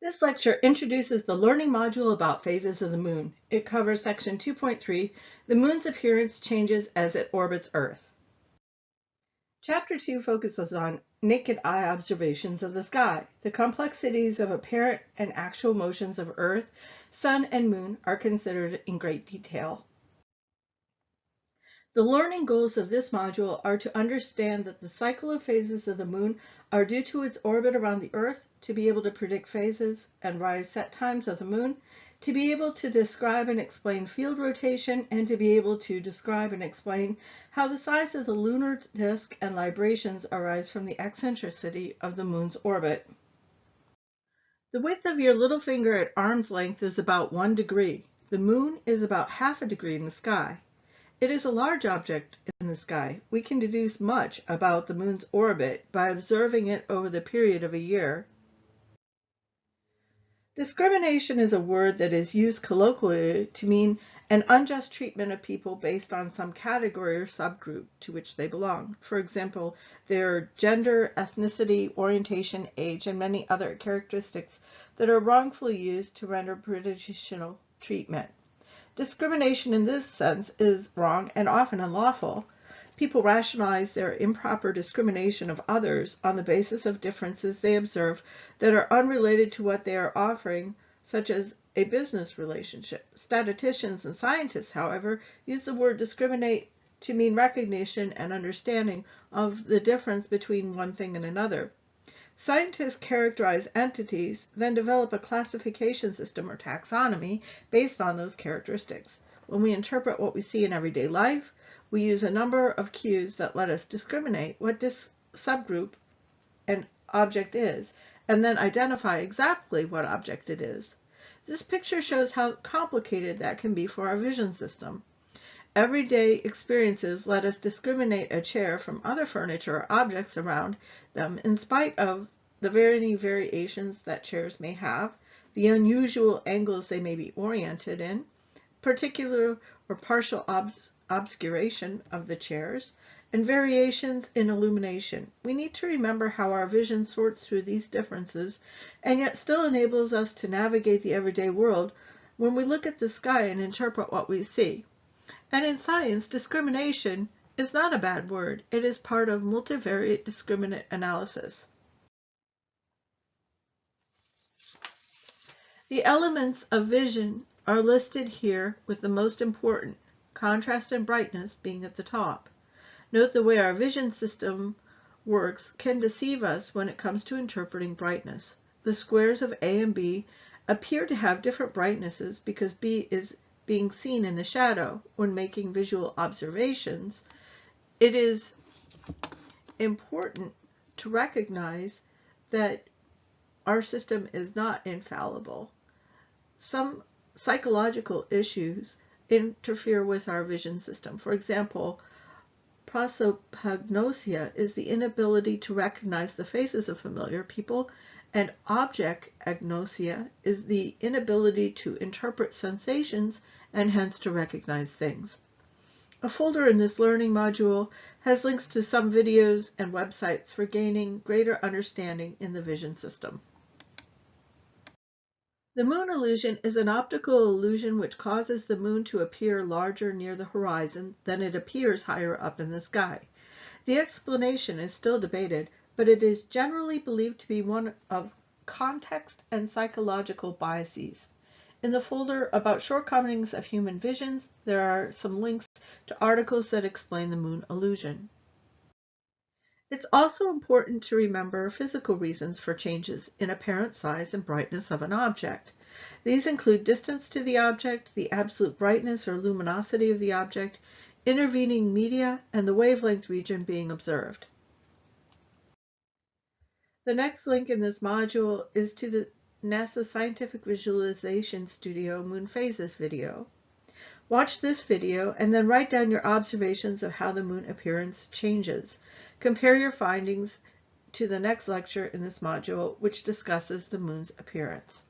This lecture introduces the learning module about phases of the moon. It covers section 2.3, the moon's appearance changes as it orbits Earth. Chapter 2 focuses on naked eye observations of the sky. The complexities of apparent and actual motions of Earth, Sun, and Moon are considered in great detail. The learning goals of this module are to understand that the cycle of phases of the moon are due to its orbit around the Earth, to be able to predict phases and rise set times of the moon, to be able to describe and explain field rotation, and to be able to describe and explain how the size of the lunar disk and librations arise from the eccentricity of the moon's orbit. The width of your little finger at arm's length is about 1 degree. The moon is about half a degree in the sky. It is a large object in the sky. We can deduce much about the moon's orbit by observing it over the period of a year. Discrimination is a word that is used colloquially to mean an unjust treatment of people based on some category or subgroup to which they belong. For example, their gender, ethnicity, orientation, age, and many other characteristics that are wrongfully used to render prejudicial treatment. Discrimination in this sense is wrong and often unlawful. People rationalize their improper discrimination of others on the basis of differences they observe that are unrelated to what they are offering, such as a business relationship. Statisticians and scientists, however, use the word discriminate to mean recognition and understanding of the difference between one thing and another. Scientists characterize entities, then develop a classification system or taxonomy based on those characteristics. When we interpret what we see in everyday life, we use a number of cues that let us discriminate what this subgroup and object is, and then identify exactly what object it is. This picture shows how complicated that can be for our vision system. Everyday experiences let us discriminate a chair from other furniture or objects around them in spite of the many variations that chairs may have, the unusual angles they may be oriented in, particular or partial obscuration of the chairs, and variations in illumination. We need to remember how our vision sorts through these differences and yet still enables us to navigate the everyday world when we look at the sky and interpret what we see. And in science, discrimination is not a bad word. It is part of multivariate discriminant analysis. The elements of vision are listed here with the most important, contrast and brightness, being at the top. Note the way our vision system works can deceive us when it comes to interpreting brightness. The squares of A and B appear to have different brightnesses because B is being seen in the shadow. When making visual observations, it is important to recognize that our system is not infallible. Some psychological issues interfere with our vision system. For example, prosopagnosia is the inability to recognize the faces of familiar people, and object agnosia is the inability to interpret sensations and hence to recognize things. A folder in this learning module has links to some videos and websites for gaining greater understanding in the vision system. The moon illusion is an optical illusion which causes the moon to appear larger near the horizon than it appears higher up in the sky. The explanation is still debated, but it is generally believed to be one of context and psychological biases. In the folder about shortcomings of human visions, there are some links to articles that explain the moon illusion. It's also important to remember physical reasons for changes in apparent size and brightness of an object. These include distance to the object, the absolute brightness or luminosity of the object, intervening media, and the wavelength region being observed. The next link in this module is to the NASA Scientific Visualization Studio Moon Phases video. Watch this video and then write down your observations of how the moon appearance changes. Compare your findings to the next lecture in this module, which discusses the moon's appearance.